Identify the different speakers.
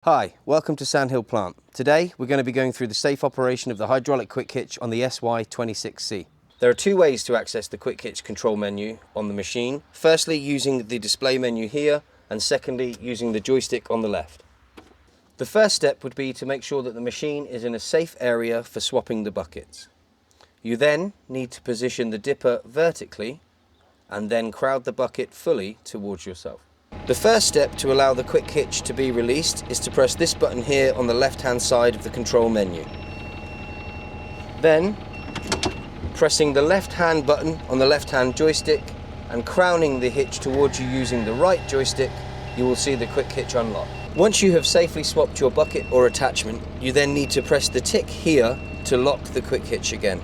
Speaker 1: Hi, welcome to Sandhill Plant. Today we're going to be going through the safe operation of the hydraulic quick hitch on the SY26C. There are two ways to access the quick hitch control menu on the machine. Firstly, using the display menu here, and secondly, using the joystick on the left. The first step would be to make sure that the machine is in a safe area for swapping the buckets. You then need to position the dipper vertically and then crowd the bucket fully towards yourself. The first step to allow the quick hitch to be released is to press this button here on the left hand side of the control menu. Then, pressing the left hand button on the left hand joystick and crowning the hitch towards you using the right joystick, you will see the quick hitch unlock. Once you have safely swapped your bucket or attachment, you then need to press the tick here to lock the quick hitch again.